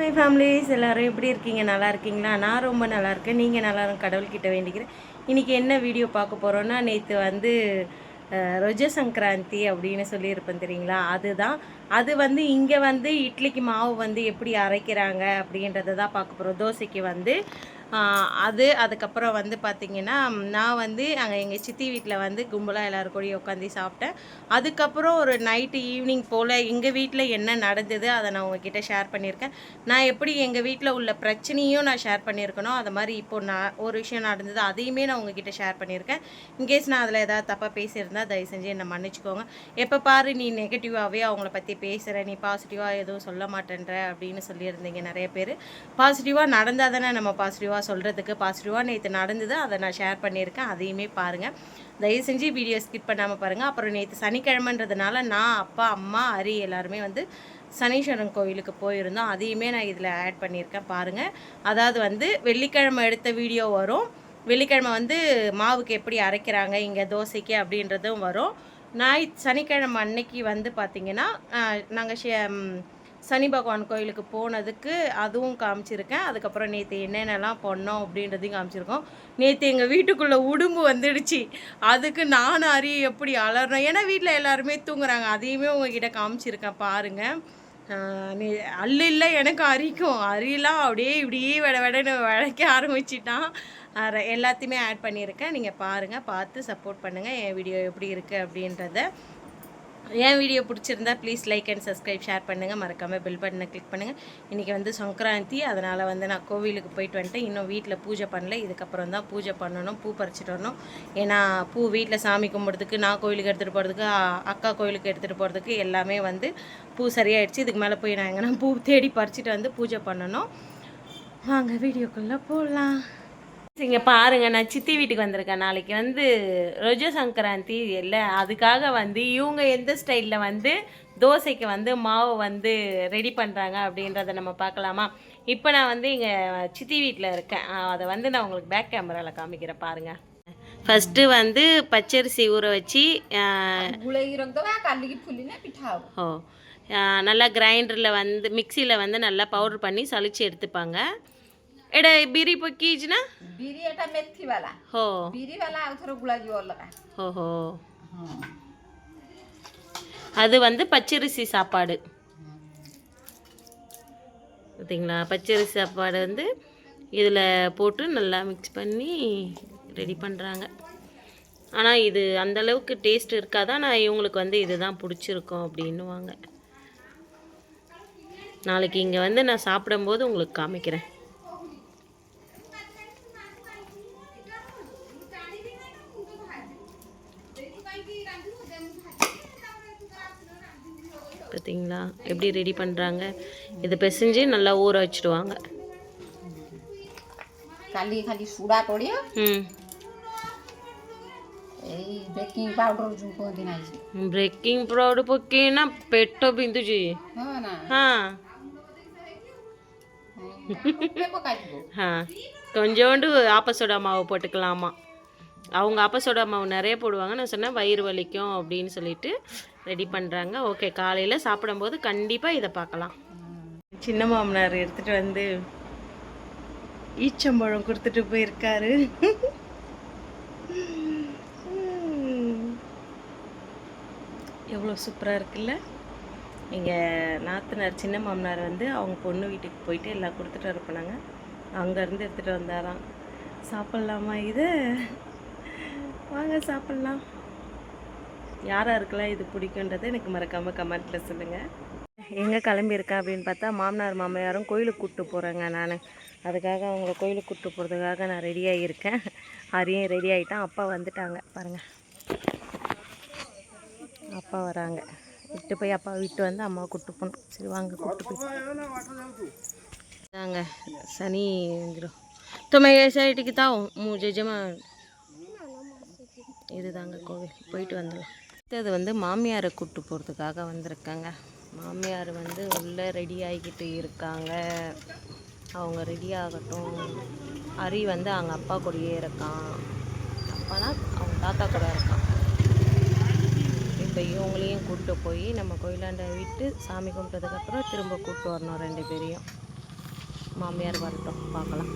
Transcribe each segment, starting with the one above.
My families எல்லோரும் எப்படி இருக்கீங்க? நல்லா இருக்கீங்களா? நான் ரொம்ப நல்லா இருக்கேன். நீங்கள் நல்லாரும் கடவுள்கிட்ட வேண்டிக்கிறேன். இன்றைக்கி என்ன வீடியோ பார்க்க போகிறோன்னா, நேற்று வந்து ரொஜ சங்கராந்தி அப்படின்னு சொல்லியிருப்பேன் தெரியுங்களா? அதுதான். அது வந்து இங்கே வந்து இட்லிக்கு மாவு வந்து எப்படி அரைக்கிறாங்க அப்படின்றத தான் பார்க்க போகிறோம். தோசைக்கு வந்து அதுக்கப்புறம் வந்து பார்த்திங்கன்னா, நான் வந்து அங்கே எங்கள் சித்தி வீட்டில் வந்து கும்பலாக எல்லோரும் கூடயும் உட்காந்து சாப்பிட்டேன். அதுக்கப்புறம் ஒரு நைட்டு ஈவினிங் போல் எங்கள் வீட்டில் என்ன நடந்தது அதை நான் உங்ககிட்ட ஷேர் பண்ணியிருக்கேன். நான் எப்படி எங்கள் வீட்டில் உள்ள பிரச்சனையும் நான் ஷேர் பண்ணியிருக்கணும், அது மாதிரி இப்போது நான் ஒரு விஷயம் நடந்தது அதையுமே நான் உங்ககிட்ட ஷேர் பண்ணியிருக்கேன். இன்கேஸ் நான் அதில் ஏதாவது தப்பாக பேசியிருந்தால் தயவு செஞ்சு என்னை மன்னிச்சிக்கோங்க. எப்போ பாரு நீ நெகட்டிவாகவே அவங்கள பற்றி பேசுகிற, நீ பாசிட்டிவாக எதுவும் சொல்ல மாட்டேன்ற அப்படின்னு சொல்லியிருந்தீங்க நிறைய பேர். பாசிட்டிவாக நடந்தால் தானே நம்ம பாசிட்டிவாக சொல்கிறதுக்கு. பாசிட்டிவாக நேற்று நடந்தது, அதை நான் ஷேர் பண்ணியிருக்கேன். அதையுமே பாருங்கள். தயவு செஞ்சு வீடியோ ஸ்கிப் பண்ணாமல் பாருங்கள். அப்புறம் நேற்று சனிக்கிழமைன்றதுனால நான், அப்பா, அம்மா, ஹரி எல்லாருமே வந்து சனீஸ்வரன் கோயிலுக்கு போயிருந்தோம். அதையுமே நான் இதில் ஆட் பண்ணியிருக்கேன் பாருங்கள். அதாவது வந்து வெள்ளிக்கிழமை எடுத்த வீடியோ வரும். வெள்ளிக்கிழமை வந்து மாவுக்கு எப்படி அரைக்கிறாங்க இங்கே தோசைக்கு அப்படின்றதும் வரும். சனிக்கிழமை அன்னைக்கு வந்து பார்த்திங்கன்னா நாங்கள் சனி பகவான் கோயிலுக்கு போனதுக்கு அதுவும் காமிச்சிருக்கேன். அதுக்கப்புறம் நேற்று என்னென்னலாம் பண்ணோம் அப்படின்றதையும் காமிச்சிருக்கோம். நேற்று எங்கள் வீட்டுக்குள்ளே உடும்பு வந்துடுச்சு. அதுக்கு நானும் அரி எப்படி அலறணும், ஏன்னா வீட்டில் எல்லாருமே தூங்குறாங்க. அதையுமே உங்ககிட்ட காமிச்சிருக்கேன் பாருங்கள். அல்லு இல்லை எனக்கு அரிக்கும். அரியெல்லாம் அப்படியே இப்படியே விடன்னு விளக்க ஆரம்பிச்சிட்டான். எல்லாத்தையுமே ஆட் பண்ணியிருக்கேன். நீங்கள் பாருங்கள், பார்த்து சப்போர்ட் பண்ணுங்கள். என் வீடியோ எப்படி இருக்குது அப்படின்றத. என் வீடியோ பிடிச்சிருந்தா please like and subscribe, share பண்ணுங்கள். மறக்காமல் பெல் பட்டனை கிளிக் பண்ணுங்கள். இன்றைக்கி வந்து சங்கராந்தி, அதனால் வந்து நான் கோவிலுக்கு போயிட்டு வந்துட்டேன். இன்னும் வீட்டில் பூஜை பண்ணல. இதுக்கப்புறம் தான் பூஜை பண்ணணும். பூ பறிச்சிட்டு வரணும். ஏன்னா பூ வீட்டில் சாமி கும்பிட்றதுக்கு, நான் கோவிலுக்கு எடுத்துகிட்டு போகிறதுக்கு, அக்கா கோவிலுக்கு எடுத்துகிட்டு போகிறதுக்கு எல்லாமே வந்து பூ சரியாயிடுச்சு. இதுக்கு மேலே போய் நான் எங்கன்னா பூ தேடி பறிச்சிட்டு வந்து பூஜை பண்ணணும். வாங்க வீடியோக்குள்ளே போடலாம். இங்கே பாருங்கள், நான் சித்தி வீட்டுக்கு வந்திருக்கேன். நாளைக்கு வந்து ரொஜ சங்கராந்தி இல்லை, அதுக்காக வந்து இவங்க எந்த ஸ்டைலில் வந்து தோசைக்கு வந்து மாவு வந்து ரெடி பண்ணுறாங்க அப்படின்றத நம்ம பார்க்கலாமா? இப்போ நான் வந்து இங்கே சித்தி வீட்டில் இருக்கேன். அதை வந்து நான் உங்களுக்கு பேக் கேமராவில் காமிக்கிறேன் பாருங்கள். ஃபஸ்ட்டு வந்து பச்சரிசி ஊற வச்சு ஓ நல்லா கிரைண்டரில் வந்து மிக்சியில் வந்து நல்லா பவுடர் பண்ணி சளிச்சு எடுத்துப்பாங்க. एडा बिरी पकीज ना बिरी एटा मेथी वाला हो बिरी वाला आउथर गुला जो लगा हो हो அது வந்து பச்சரிசி சாப்பாடு பாத்தீங்களா? பச்சரிசி சாப்பாடு வந்து இதில் போட்டு நல்லா மிக்ஸ் பண்ணி ரெடி பண்ணுறாங்க. ஆனால் இது அந்தளவுக்கு டேஸ்ட் இருக்காது. ஆனால் இவங்களுக்கு வந்து இதுதான் பிடிச்சிருக்கும் அப்படின்னுவாங்க. நாளைக்கு இங்கே வந்து நான் சாப்பிடும்போது உங்களுக்கு காமிக்கிறேன். பார்த்தீங்களா எப்படி ரெடி பண்ணுறாங்க? இதை பிசைஞ்சு நல்லா ஊற வச்சுடுவாங்க. ଖାଲି ଖାଲି ସୁଡ଼ା ପଡ଼ିବ। ଏଇ ବେକିଂ ପାଉଡର ଯୋଉ କହନ୍ତି ନାହିଁ, ବେକିଂ ପାଉଡର ପକେଇନା ପେଟ ବିନ୍ଧୁଛି। ହଁ ନା ହଁ கொஞ்சோண்டு ஆப்பசோடா மாவு போட்டுக்கலாமா? அவங்க ஆப்பசோடா மாவு நிறைய போடுவாங்க. நான் சொன்னேன் வயிறு வலிக்கும் அப்படின்னு சொல்லிட்டு ரெடி பண்ணுறாங்க. ஓகே, காலையில் சாப்பிடும்போது கண்டிப்பாக இதை பார்க்கலாம். சின்ன மாமனார் எடுத்துகிட்டு வந்து ஈச்சம்பழம் கொடுத்துட்டு போயிருக்காரு. எவ்வளோ சூப்பராக இருக்குல்ல? எங்கள் நாத்தனார் சின்ன மாமனார் வந்து அவங்க பொண்ணு வீட்டுக்கு போயிட்டு எல்லாம் கொடுத்துட்டு வர போனாங்க. அங்கேருந்து எடுத்துகிட்டு வந்தாராம். சாப்பிட்லாமா இதை? வாங்க சாப்பிட்லாம். யாராருக்கெல்லாம் இது பிடிக்குன்றதை எனக்கு மறக்காமல் கமெண்ட்டில் சொல்லுங்கள். எங்கே கிளம்பியிருக்கேன் அப்படின்னு பார்த்தா மாமனார் மாமியாரும் கோயிலுக்கு கூப்பிட்டு போகிறேங்க. நான் அதுக்காக அவங்கள கோயிலுக்கு கூப்பிட்டு போகிறதுக்காக நான் ரெடியாக இருக்கேன். ஹரியும் ரெடி ஆகிட்டான். அப்பா வந்துட்டாங்க பாருங்கள். அப்பா வராங்க. விட்டு போய் அப்பா விட்டு வந்து அம்மாவை கூப்பிட்டு போகணும். சரி வாங்க கூப்பிட்டு போய் தாங்க. சனி வந்துடும். तुम्हें ऐसा टिकता हूँ मुझे जमा இதுதாங்க கோவில். போயிட்டு வந்துடலாம். அது வந்து மாமியாரை கூப்பிட்டு போகிறதுக்காக வந்திருக்காங்க. மாமியார் வந்து உள்ளே ரெடி ஆகிக்கிட்டு இருக்காங்க. அவங்க ரெடி ஆகட்டும். ஹரி வந்து அவங்க அப்பா கூடயே இருக்கான். அப்பானா அவங்க தாத்தா கூட இருக்கான். இப்போ இவங்களையும் கூப்பிட்டு போய் நம்ம கோயிலாண்ட விட்டு சாமி கும்பிட்டதுக்கப்புறம் திரும்ப கூப்பிட்டு வரணும் 2 பேரையும். மாமியார் வரட்டும் பார்க்கலாம்.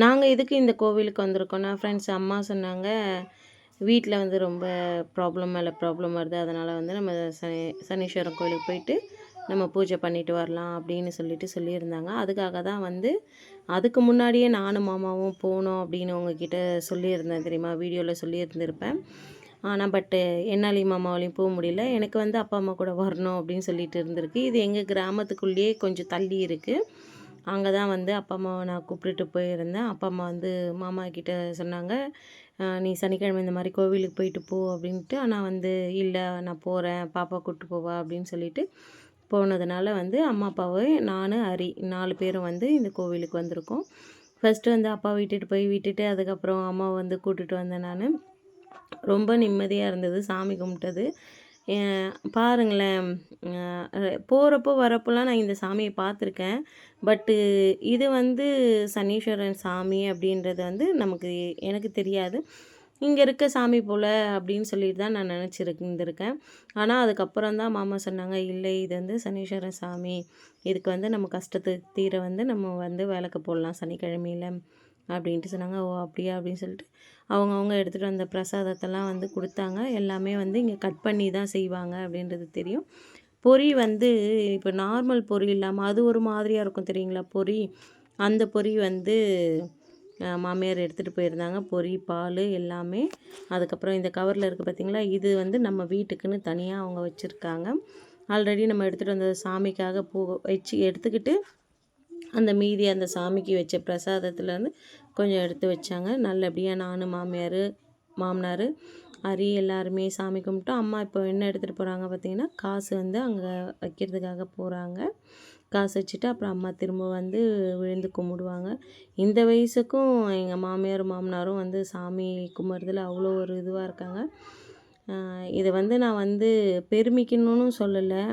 நாங்கள் எதுக்கு இந்த கோவிலுக்கு வந்திருக்கோன்னா ஃப்ரெண்ட்ஸ், அம்மா சொன்னாங்க வீட்டில் வந்து ரொம்ப ப்ராப்ளம் மேலே ப்ராப்ளம் வருது, அதனால் வந்து நம்ம சனீஸ்வரன் கோயிலுக்கு போயிட்டு நம்ம பூஜை பண்ணிட்டு வரலாம் அப்படின்னு சொல்லியிருந்தாங்க. அதுக்காக தான் வந்து அதுக்கு முன்னாடியே நானும் மாமாவும் போனோம் அப்படின்னு உங்ககிட்ட சொல்லியிருந்தேன் தெரியுமா, வீடியோவில் சொல்லியிருந்திருப்பேன். ஆனால் என்னாலையும் மாமாவாலையும் போக முடியல. எனக்கு வந்து அப்பா அம்மா கூட வரணும் அப்படின்னு சொல்லிட்டு இருந்திருக்கு. இது எங்கள் கிராமத்துக்குள்ளேயே கொஞ்சம் தள்ளி இருக்குது. அங்கே தான் வந்து அப்பா அம்மாவை நான் கூப்பிட்டுட்டு போயிருந்தேன். அப்பா அம்மா வந்து மாமா கிட்ட சொன்னாங்க, நீ சனிக்கிழமை இந்த மாதிரி கோவிலுக்கு போயிட்டு போ அப்படின்ட்டு. ஆனால் வந்து இல்லை நான் போகிறேன், பாப்பா கூப்பிட்டு போவா அப்படின்னு சொல்லிட்டு போனதுனால வந்து அம்மா அப்பாவை நான் ஹரி 4 பேரும் வந்து இந்த கோவிலுக்கு வந்திருக்கோம். ஃபஸ்ட்டு வந்து அப்பா விட்டுட்டு அதுக்கப்புறம் அம்மாவை வந்து கூட்டிகிட்டு வந்தேன் நான். ரொம்ப நிம்மதியாக இருந்தது சாமி கும்பிட்டது. பாருங்களேன், போகிறப்போ வரப்போலாம் நான் இந்த சாமியை பார்த்துருக்கேன். பட்டு இது வந்து சனீஸ்வரன் சாமி அப்படின்றது வந்து எனக்கு தெரியாது. இங்கே இருக்க சாமி போல் அப்படின்னு சொல்லிட்டு தான் நான் நினச்சிருந்துருக்கேன். ஆனால் அதுக்கப்புறம் தான் மாமா சொன்னாங்க, இல்லை இது வந்து சனீஸ்வரன் சாமி, இதுக்கு வந்து நம்ம கஷ்டத்துக்கு தீர வந்து நம்ம வந்து விளக்கு போடலாம் சனிக்கிழமையில் அப்படின்ட்டு சொன்னாங்க. ஓ அப்படியா அப்படின்னு சொல்லிட்டு அவங்கவுங்க எடுத்துகிட்டு வந்த பிரசாதத்தெல்லாம் வந்து கொடுத்தாங்க. எல்லாமே வந்து இங்கே கட் பண்ணி தான் செய்வாங்க அப்படின்றது தெரியும். பொரி வந்து இப்போ நார்மல் பொரி இல்லாமல் அது ஒரு மாதிரியாக இருக்கும் தெரியுங்களா பொரி. அந்த பொரி வந்து மாமியார் எடுத்துகிட்டு போயிருந்தாங்க. பொரி, பால் எல்லாமே. அதுக்கப்புறம் இந்த கவரில் இருக்குது பார்த்திங்களா, இது வந்து நம்ம வீட்டுக்குன்னு தனியாக அவங்க வச்சுருக்காங்க. ஆல்ரெடி நம்ம எடுத்துகிட்டு வந்த சாமிக்காக வச்சு எடுத்துக்கிட்டு அந்த மீதி அந்த சாமிக்கு வச்ச பிரசாதத்துலேருந்து கொஞ்சம் எடுத்து வச்சாங்க. நல்லபடியாக நான், மாமனார், ஹரி எல்லாருமே சாமி கும்பிட்டோம். அம்மா இப்போ என்ன எடுத்துகிட்டு போகிறாங்க பார்த்திங்கன்னா, காசு வந்து அங்கே வைக்கிறதுக்காக போகிறாங்க. காசு வச்சுட்டு அப்புறம் அம்மா திரும்ப வந்து விழுந்து கும்பிடுவாங்க. இந்த வயசுக்கும் எங்கள் மாமனாரும் வந்து சாமி கும்பிட்றதுல அவ்வளோ ஒரு இதுவாக இருக்காங்க. இதை வந்து நான் வந்து பெருமிக்கணும்னு சொல்லலை,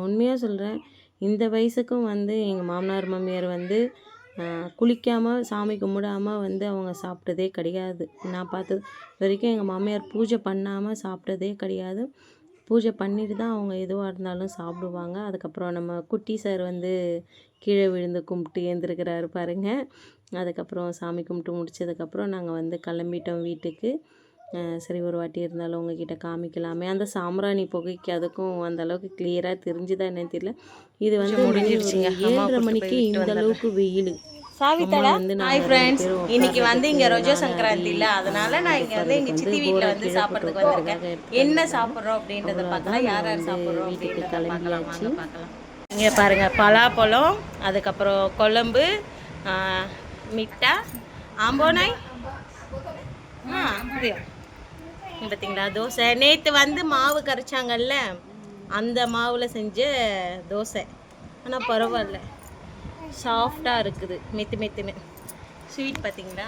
உண்மையாக சொல்கிறேன். இந்த வயசுக்கும் வந்து எங்கள் மாமியார் வந்து குளிக்காமல் சாமி கும்பிடாமல் வந்து அவங்க சாப்பிட்டதே கிடையாது. நான் பார்த்தது வரைக்கும் எங்கள் மாமியார் பூஜை பண்ணாமல் சாப்பிட்டதே கிடையாது. பூஜை பண்ணிட்டு தான் அவங்க எதுவாக இருந்தாலும் சாப்பிடுவாங்க. அதுக்கப்புறம் நம்ம குட்டி சார் வந்து கீழே விழுந்து கும்பிட்டு எழுந்திருக்கிறாரு பாருங்கள். அதுக்கப்புறம் சாமி கும்பிட்டு முடிச்சதுக்கப்புறம் நாங்கள் வந்து கிளம்பிட்டோம் வீட்டுக்கு. சரி ஒரு வாட்டி இருந்தாலும் உங்ககிட்ட காமிக்கலாமே. அந்த சாம்பிராணி புகைக்கு அதுக்கும் அந்த அளவுக்கு கிளியராக தெரிஞ்சுதான் என்னன்னு தெரியல. இது வந்து முடிஞ்சிருச்சுங்க. 7:30 மணிக்கு இந்த அளவுக்கு வெயில். ஹாய் ஃப்ரெண்ட்ஸ், இன்னைக்கு வந்து இங்கே ரொஜோ சங்கராந்தி இல்லை, அதனால நான் இங்கே வந்து எங்கள் சித்தி வீட்டில் வந்து சாப்பிட்றதுக்கு வந்திருக்கேன். என்ன சாப்பிட்றோம் அப்படின்றத பார்க்கலாம், யார் யார் சாப்பிட்றோம் அப்படின்றத பார்க்கலாம். இங்கே பாருங்கள், பலாப்பழம், அதுக்கப்புறம் குழம்பு, மிட்டா, ஆம்போனாய், பார்த்தீங்களா தோசை. நேற்று வந்து மாவு கரைச்சாங்கல்ல, அந்த மாவில் செஞ்ச தோசை. ஆனால் பரவாயில்ல, சாஃப்டாக இருக்குது, மெத்துன்னு. ஸ்வீட் பார்த்தீங்களா,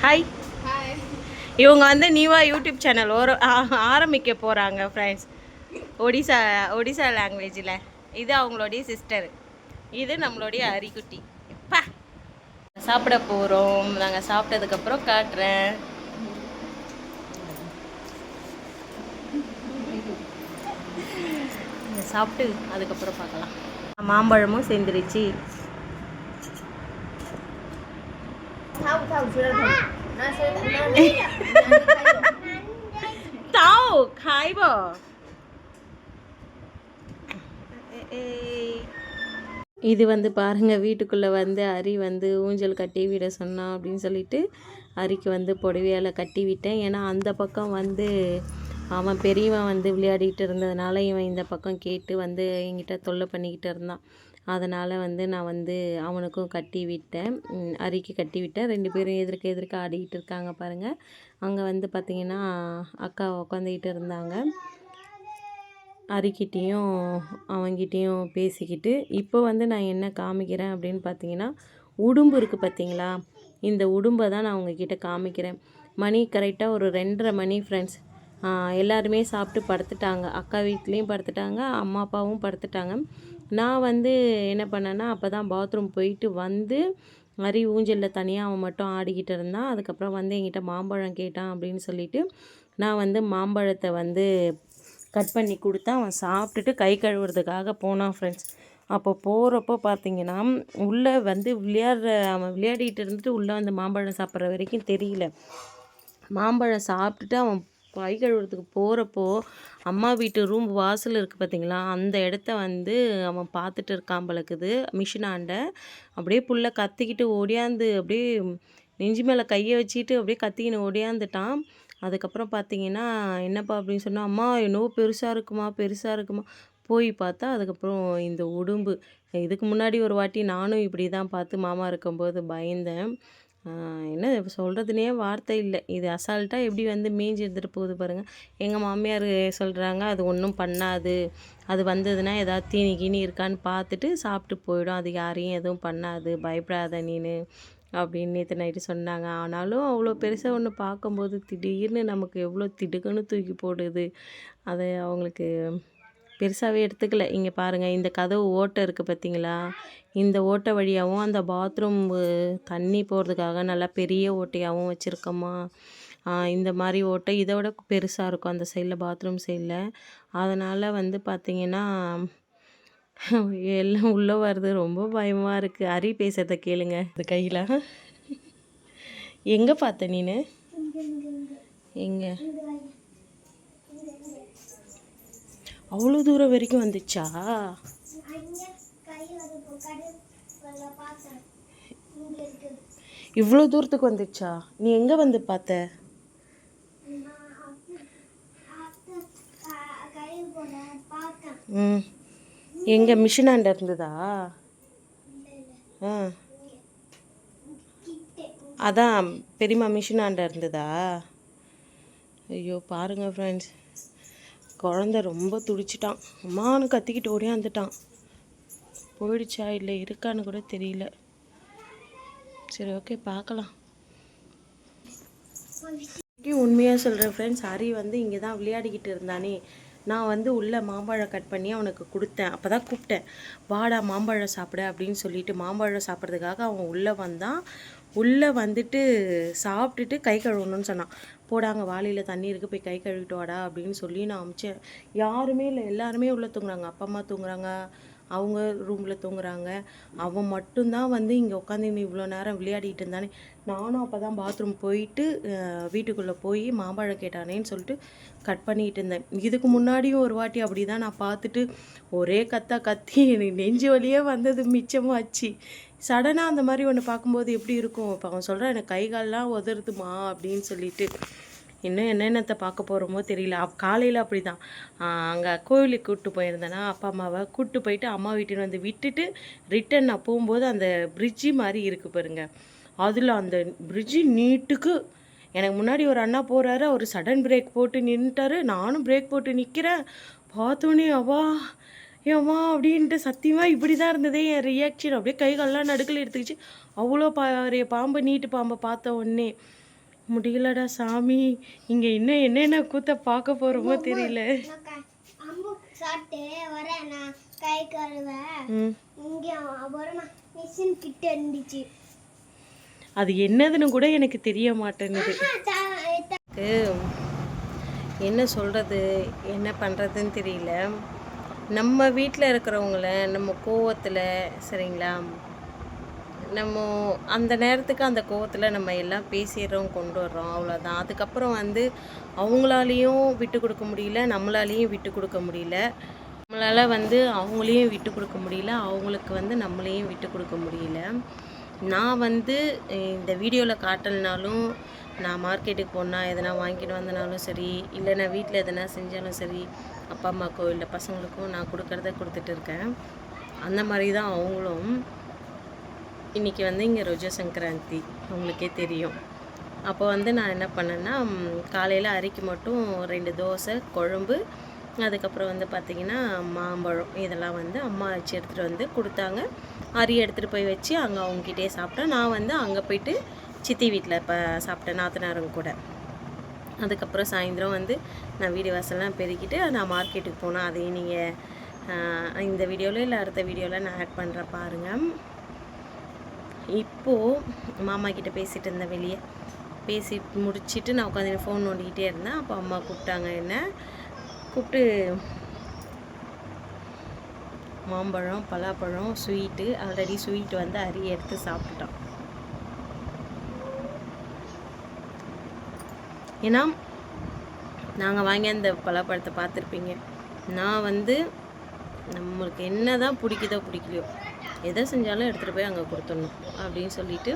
ஹாய். இவங்க வந்து நியூவாக யூடியூப் சேனல் ஆரம்பிக்க போகிறாங்க ஃப்ரெண்ட்ஸ். ஒடிசா லாங்குவேஜில். இது அவங்களுடைய சிஸ்டர், இது நம்மளுடைய அரிக்குட்டி. பா சாப்பிட போகிறோம். நாங்கள் சாப்பிட்டதுக்கப்புறம் காட்டுறேன். சாப்பிட்டு அதுக்கப்புறம் பார்க்கலாம். மாம்பழமும் சேர்ந்துருச்சு. தாவ் खाइबो. இது வந்து பாருங்கள், வீட்டுக்குள்ளே வந்து ஹரி வந்து ஊஞ்சல் கட்டி விட சொன்னான் அப்படின்னு சொல்லிட்டு ஹரிக்கு வந்து புடவையால் கட்டி விட்டேன். ஏன்னா அந்த பக்கம் வந்து அவன் பெரியவன் வந்து விளையாடிட்டு இருந்ததுனால இவன் இந்த பக்கம் கேட்டு வந்து என்கிட்ட தொல்லை பண்ணிக்கிட்டு இருந்தான். அதனால் வந்து நான் வந்து அவனுக்கும் கட்டி விட்டேன், ஹரிக்கு கட்டி விட்டேன். 2 பேரும் எதிர்க்க ஆடிக்கிட்டு இருக்காங்க பாருங்கள். அங்கே வந்து பார்த்திங்கன்னா அக்கா உட்காந்துக்கிட்டு இருந்தாங்க. ஹரிக்கிட்டேயும் அவங்கிட்டேயும் பேசிக்கிட்டு. இப்போ வந்து நான் என்ன காமிக்கிறேன் அப்படின்னு பார்த்தீங்கன்னா, உடும்பு இருக்குது பார்த்தீங்களா, இந்த உடும்பை தான் நான் உங்ககிட்ட காமிக்கிறேன். மணி கரெக்டாக ஒரு 2:30 மணி ஃப்ரெண்ட்ஸ். எல்லாருமே சாப்பிட்டு படுத்துட்டாங்க. அக்கா வீட்லேயும் படுத்துட்டாங்க, அம்மா அப்பாவும் படுத்துட்டாங்க. நான் வந்து என்ன பண்ணேன்னா அப்போ தான் பாத்ரூம் போயிட்டு வந்து மாதிரி ஊஞ்சலில் தனியாக அவன் மட்டும் ஆடிக்கிட்டு இருந்தான். அதுக்கப்புறம் வந்து என்கிட்ட மாம்பழம் கேட்டான் அப்படின்னு சொல்லிட்டு நான் வந்து மாம்பழத்தை வந்து கட் பண்ணி கொடுத்தா அவன் சாப்பிட்டுட்டு கை கழுவுறதுக்காக போனான் ஃப்ரெண்ட்ஸ். அப்போ போகிறப்போ பார்த்தீங்கன்னா உள்ளே வந்து அவன் விளையாடிட்டு இருந்துட்டு உள்ளே வந்து மாம்பழம் சாப்பிட்ற வரைக்கும் தெரியல. மாம்பழம் சாப்பிட்டுட்டு அவன் கை கழுவுறதுக்கு போகிறப்போ அம்மா வீட்டு ரூம் வாசல் இருக்குது பார்த்தீங்களா, அந்த இடத்த வந்து அவன் பார்த்துட்டு இருக்கான் பழக்குது மிஷினாண்ட. அப்படியே புள்ள கத்திக்கிட்டு ஓடியாந்து அப்படியே நெஞ்சு மேலே கையை வச்சுட்டு அப்படியே கத்திக்கின்னு ஓடியாந்துட்டான். அதுக்கப்புறம் பார்த்தீங்கன்னா என்னப்பா அப்படின்னு சொன்னால், அம்மா என்னவோ பெருசாக இருக்குமா. போய் பார்த்தா அதுக்கப்புறம் இந்த உடும்பு. இதுக்கு முன்னாடி ஒரு வாட்டி நானும் இப்படி தான் பார்த்து மாமா இருக்கும்போது பயந்தேன். என்ன சொல்கிறதுனே வார்த்தை இல்லை. இது அசால்ட்டாக எப்படி வந்து மேய்ஞ்சி எடுத்துகிட்டு போகுது பாருங்கள். எங்கள் மாமியார் சொல்கிறாங்க அது ஒன்றும் பண்ணாது, அது வந்ததுன்னா ஏதாவது தீனி கீனி இருக்கான்னு பார்த்துட்டு சாப்பிட்டு போயிடும், அது யாரையும் எதுவும் பண்ணாது, பயப்படாத நீனு அப்படின்னு நேற்று நைட்டு சொன்னாங்க. ஆனாலும் அவ்வளோ பெருசாக ஒன்று பார்க்கும்போது திடீர்னு நமக்கு எவ்வளோ திடுக்குன்னு தூக்கி போடுது. அது அவங்களுக்கு பெருசாகவே எடுத்துக்கல. இங்கே பாருங்கள், இந்த கதவு ஓட்டை இருக்குது பார்த்தீங்களா, இந்த ஓட்டை வழியாகவும் அந்த பாத்ரூம் தண்ணி போகிறதுக்காக நல்லா பெரிய ஓட்டையாகவும் வச்சுருக்கோமா. இந்த மாதிரி ஓட்டை இதை விட பெருசாக இருக்கும் அந்த சைடில், பாத்ரூம் சைடில். அதனால் வந்து பார்த்திங்கன்னா எல்லாம் உள்ளே வருது. ரொம்ப பயமாக இருக்குது. அரி பேசுகிறத கேளுங்க. அது கையில் எங்கே பார்த்த நீனு? எங்கே? அவ்வளோ தூரம் வரைக்கும் வந்துச்சா? இவ்வளோ தூரத்துக்கு வந்துச்சா? நீ எங்கே வந்து பார்த்த? எங்கே மிஷினாண்ட இருந்ததா? அதான் பெரியம்மா மிஷினாண்ட இருந்ததா? ஐயோ பாருங்கள் ஃப்ரெண்ட்ஸ், குழந்த ரொம்ப துடிச்சிட்டான். அம்மானு கத்திக்கிட்டு ஓடியாந்துட்டான். போயிடுச்சா இல்லை இருக்கான்னு கூட தெரியல. சரி ஓகே பார்க்கலாம். உண்மையாக சொல்கிறேன் ஃப்ரெண்ட்ஸ், ஹரி வந்து இங்கே தான் விளையாடிக்கிட்டு இருந்தானே. நான் வந்து உள்ளே மாம்பழம் கட் பண்ணி அவனுக்கு கொடுத்தேன். அப்போ தான் கூப்பிட்டேன், வாடா மாம்பழம் சாப்பிட அப்படின்னு சொல்லிட்டு. மாம்பழம் சாப்பிட்றதுக்காக அவன் உள்ளே வந்தான். உள்ளே வந்துட்டு சாப்பிட்டுட்டு கை கழுவணும்னு சொன்னான். போடாங்க வாளியில் தண்ணி இருக்குது, போய் கை கழுவிட்டு வாடா அப்படின்னு சொல்லி நான் அமிச்சேன். யாருமே இல்லை, எல்லாருமே உள்ளே தூங்குறாங்க. அப்பா அம்மா தூங்குறாங்க, அவங்க ரூமில் தூங்குறாங்க. அவன் மட்டும்தான் வந்து இங்கே உட்காந்து இவ்வளோ நேரம் விளையாடிட்டு இருந்தானே. நானும் அப்போ தான் பாத்ரூம் போயிட்டு வீட்டுக்குள்ளே போய் மாம்பழம் கேட்டானேன்னு சொல்லிட்டு கட் பண்ணிகிட்டு இருந்தேன். இதுக்கு முன்னாடியும் ஒரு வாட்டி அப்படி தான் நான் பார்த்துட்டு ஒரே கத்தி எனக்கு நெஞ்சு வலியே வந்தது மிச்சமாச்சு. சடனாக அந்த மாதிரி ஒன்று பார்க்கும்போது எப்படி இருக்கும்? இப்போ அவன் சொல்கிறான் எனக்கு கை கால்லாம் உதறுதுமா அப்படின்னு சொல்லிட்டு. இன்னும் என்னென்னத்தை பார்க்க போகிறோமோ தெரியல. காலையில் அப்படி தான் அங்கே கோவிலுக்கு கூப்பிட்டு போயிருந்தேன்னா அப்பா அம்மாவை கூப்பிட்டு போயிட்டு அம்மா வீட்டுன்னு வந்து விட்டுட்டு ரிட்டன் நான் போகும்போது அந்த பிரிட்ஜி மாதிரி இருக்குது பாருங்க, அதில் அந்த பிரிட்ஜி நீட்டுக்கு எனக்கு முன்னாடி ஒரு அண்ணா போகிறாரு. அவர் சடன் பிரேக் போட்டு நின்றுட்டாரு. நானும் பிரேக் போட்டு நிற்கிறேன். பார்த்தோன்னே ஏம்மா அப்படின்ட்டு சத்தியமாக இப்படி தான் இருந்ததே என் ரியாக்ஷன். அப்படியே கைகாலெலாம் நடுக்கல் எடுத்துக்கிச்சு. அவ்வளோ பாம்பு, நீட்டு பாம்பை பார்த்த உடனே முடியலடா சாமி. இங்கே இன்னும் என்னென்ன கூத்த பார்க்க போகிறோமோ தெரியல. அது என்னதுன்னு கூட எனக்கு தெரிய மாட்டேங்குது. என்ன சொல்கிறது, என்ன பண்ணுறதுன்னு தெரியல. நம்ம வீட்டில் இருக்கிறவங்கள நம்ம கோவத்தில், சரிங்களா, நம்ம அந்த நேரத்துக்கு அந்த கோவத்தில் நம்ம எல்லாம் பேசிடுறோம், கொண்டு வர்றோம், அவ்வளோதான். அதுக்கப்புறம் வந்து அவங்களாலேயும் விட்டு கொடுக்க முடியல, நம்மளாலேயும் விட்டு கொடுக்க முடியல. நம்மளால் வந்து அவங்களையும் விட்டு கொடுக்க முடியல, அவங்களுக்கு வந்து நம்மளையும் விட்டு கொடுக்க முடியல. நான் வந்து இந்த வீடியோவில் காட்டலைனாலும், நான் மார்க்கெட்டுக்கு போனால் எதனா வாங்கிட்டு வந்தனாலும் சரி, இல்லை நான் வீட்டில் எதனா செஞ்சாலும் சரி, அப்பா அம்மாக்கோ இல்லை பசங்களுக்கும் நான் கொடுக்குறத கொடுத்துட்டு இருக்கேன். அந்த மாதிரி தான் அவங்களும். இன்றைக்கி வந்து இங்கே ரோஜா சங்கராந்தி உங்களுக்கே தெரியும். அப்போ வந்து நான் என்ன பண்ணேன்னா, காலையில் அரிக்கு மட்டும் 2 தோசை குழம்பு, அதுக்கப்புறம் வந்து பார்த்திங்கன்னா மாம்பழம், இதெல்லாம் வந்து அம்மா வச்சு எடுத்துகிட்டு வந்து கொடுத்தாங்க. அரி எடுத்துகிட்டு போய் வச்சு அங்கே அவங்ககிட்டே சாப்பிட்டேன். நான் வந்து அங்கே போய்ட்டு சித்தி வீட்டில் இப்போ சாப்பிட்டேன், நாத்தனாருங்க கூட. அதுக்கப்புறம் சாயந்தரம் வந்து நான் வீடு வாசல்லாம் பெருக்கிட்டு நான் மார்க்கெட்டுக்கு போனேன். அதையும் நீங்கள் இந்த வீடியோவில் இல்லை அடுத்த வீடியோவில் நான் ஆட் பண்ணுறேன் பாருங்கள். இப்போது மாமா கிட்டே பேசிகிட்டு இருந்தேன், வெளியே பேசி முடிச்சுட்டு நான் உட்காந்து ஃபோன் நோண்டிக்கிட்டே இருந்தேன். அப்போ அம்மா கூப்பிட்டாங்க, என்ன கூப்பிட்டு மாம்பழம், பலாப்பழம், ஸ்வீட்டு. ஆல்ரெடி ஸ்வீட் வந்து அரி எடுத்து சாப்பிட்டுட்டான். ஏன்னா நாங்கள் வாங்கி அந்த பலாப்பழத்தை பார்த்துருப்பீங்க. நான் வந்து நம்மளுக்கு என்ன தான் பிடிக்குதோ பிடிக்கலையோ எதை செஞ்சாலும் எடுத்துகிட்டு போய் அங்கே கொடுத்துடணும் அப்படின்னு சொல்லிவிட்டு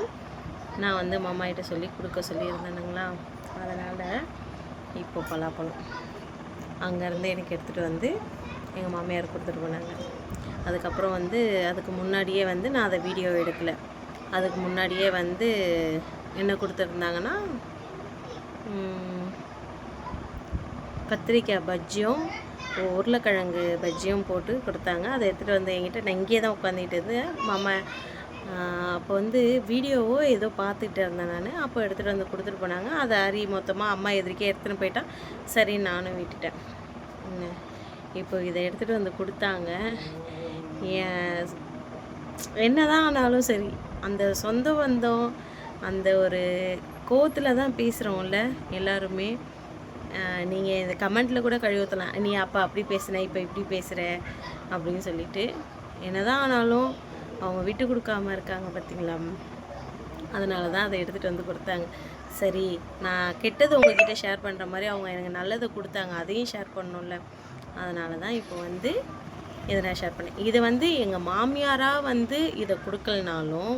நான் வந்து மாமாகிட்ட சொல்லி கொடுக்க சொல்லியிருந்தேனுங்களா. அதனால் இப்போ பலாப்பழம் அங்கேருந்து எனக்கு எடுத்துகிட்டு வந்து எங்கள் மாமியார் கொடுத்துட்டு போனாங்க. அதுக்கப்புறம் வந்து அதுக்கு முன்னாடியே வந்து நான் அதை வீடியோ எடுக்கலை. அதுக்கு முன்னாடியே வந்து என்ன கொடுத்துருந்தாங்கன்னா கத்திரிக்காய் பஜ்ஜியும் உருளைக்கிழங்கு பஜ்ஜியும் போட்டு கொடுத்தாங்க. அதை எடுத்துகிட்டு வந்து என்கிட்ட நான் இங்கேயே தான் உட்காந்துட்டு இருந்தேன். மாமா அப்போ வந்து வீடியோவோ ஏதோ பார்த்துட்டு இருந்தேன் நான். அப்போ எடுத்துகிட்டு வந்து கொடுத்துட்டு போனாங்க. அதை அரி மொத்தமாக அம்மா எதிர்க்கே எடுத்துகிட்டு போயிட்டான். சரி நானும் விட்டுட்டேன். இப்போ இதை எடுத்துகிட்டு வந்து கொடுத்தாங்க. என்ன தான் ஆனாலும் சரி, அந்த சொந்த பந்தம் அந்த ஒரு கோவத்தில் தான் பேசுகிறோம்ல எல்லாருமே. நீங்கள் இந்த கமெண்ட்டில் கூட கழுவத்தலாம், நீ அப்போ அப்படி பேசுன இப்போ இப்படி பேசுகிற அப்படின்னு சொல்லிட்டு. என்ன தான் ஆனாலும் அவங்க விட்டு கொடுக்காமல் இருக்காங்க பார்த்தீங்களா. அதனால தான் அதை எடுத்துகிட்டு வந்து கொடுத்தாங்க. சரி, நான் கெட்டது உங்ககிட்ட ஷேர் பண்ணுற மாதிரி அவங்க எனக்கு நல்லதை கொடுத்தாங்க, அதையும் ஷேர் பண்ணணும்ல. அதனால தான் இப்போ வந்து இதை நான் ஷேர் பண்ணேன். இது வந்து எங்கள் மாமியாராக வந்து இதை கொடுக்கலனாலும்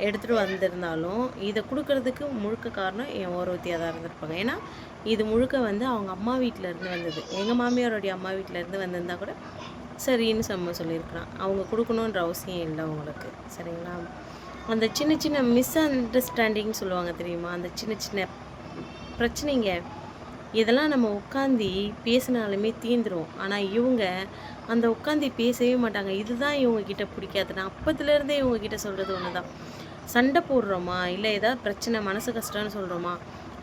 எடுத்துகிட்டு வந்திருந்தாலும் இதை கொடுக்கறதுக்கு முழுக்க காரணம் என் ஓரவத்தியாக தான் இருந்திருப்பாங்க. ஏன்னா இது முழுக்க வந்து அவங்க அம்மா வீட்டிலேருந்து வந்தது. எங்கள் மாமியாரோடைய அம்மா வீட்டிலேருந்து வந்திருந்தா கூட சரின்னு சொல்லியிருக்கிறான். அவங்க கொடுக்கணுன்ற அவசியம் இல்லை அவங்களுக்கு, சரிங்களா. அந்த சின்ன சின்ன மிஸ் அண்டர்ஸ்டாண்டிங் சொல்லுவாங்க தெரியுமா, அந்த சின்ன சின்ன பிரச்சனைங்க, இதெல்லாம் நம்ம உட்காந்து பேசினாலுமே தீந்துடும். ஆனால் இவங்க அந்த உட்காந்து பேசவே மாட்டாங்க. இதுதான் இவங்கக்கிட்ட பிடிக்காது. நான் அப்பத்துலேருந்தே இவங்கக்கிட்ட சொல்கிறது ஒன்று தான். சண்டை போடுறோமா இல்லை ஏதாவது பிரச்சனை மனசு கஷ்டம்னு சொல்கிறோமா,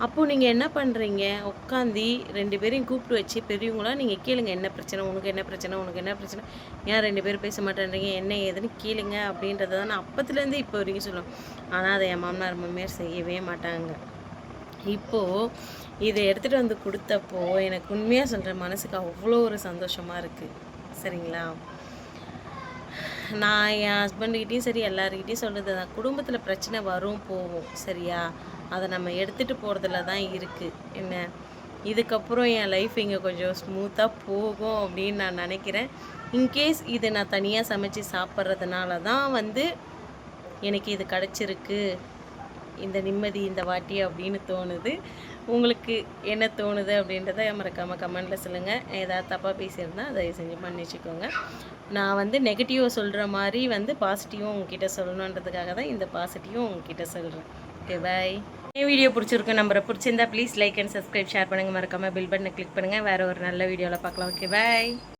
அப்போது நீங்கள் என்ன பண்ணுறீங்க, உட்காந்து 2 பேரையும் கூப்பிட்டு வச்சு பெரியவங்களாம் நீங்கள் கேளுங்க, என்ன பிரச்சனை, உனக்கு என்ன பிரச்சனை, உனக்கு என்ன பிரச்சனை, ஏன் 2 பேரும் பேச மாட்டேன்றீங்க, என்ன ஏதுன்னு கேளுங்க அப்படின்றத தான் நான் அப்பத்துலேருந்து இப்போ வரைக்கும் சொல்லுவேன். ஆனால் அதை என் மாமியார் செய்யவே மாட்டாங்க. இப்போது இதை எடுத்துகிட்டு வந்து கொடுத்தப்போ எனக்கு உண்மையாக சொல்கிற மனசுக்கு அவ்வளோ ஒரு சந்தோஷமாக இருக்குது, சரிங்களா. நான் என் ஹஸ்பண்டுக்கிட்டேயும் சரி எல்லாருக்கிட்டையும் சொல்கிறது தான், குடும்பத்தில் பிரச்சனை வரும் போகும், சரியா, அதை நம்ம எடுத்துகிட்டு போகிறதுல தான் இருக்குது. என்ன இதுக்கப்புறம் என் லைஃப் இங்கே கொஞ்சம் ஸ்மூத்தாக போகும் அப்படின்னு நான் நினைக்கிறேன். இன்கேஸ் இது நான் தனியாக சமைச்சு சாப்பிட்றதுனால தான் வந்து எனக்கு இது கிடச்சிருக்கு, இந்த நிம்மதி இந்த வாட்டி அப்படின்னு தோணுது. உங்களுக்கு என்ன தோணுது அப்படின்றத மறக்காமல் கமெண்ட்டில் சொல்லுங்கள். ஏதாவது தப்பாக பேசியிருந்தால் அதை செஞ்சு மன்னிச்சுக்கோங்க. நான் வந்து நெகட்டிவாக சொல்கிற மாதிரி வந்து பாசிட்டிவும் உங்ககிட்ட சொல்லணுன்றதுக்காக தான் இந்த பாசிட்டிவும் உங்ககிட்ட சொல்கிறேன். ஓகே, பாய். என் வீடியோ பிடிச்சிருக்கு நம்பரை பிடிச்சிருந்தா please like and subscribe, share பண்ணுங்கள். மறக்காமல் பில் பட்டனை கிளிக் பண்ணுங்கள். வேறு ஒரு நல்ல வீடியோவில் பார்க்கலாம். ஓகே, பாய்.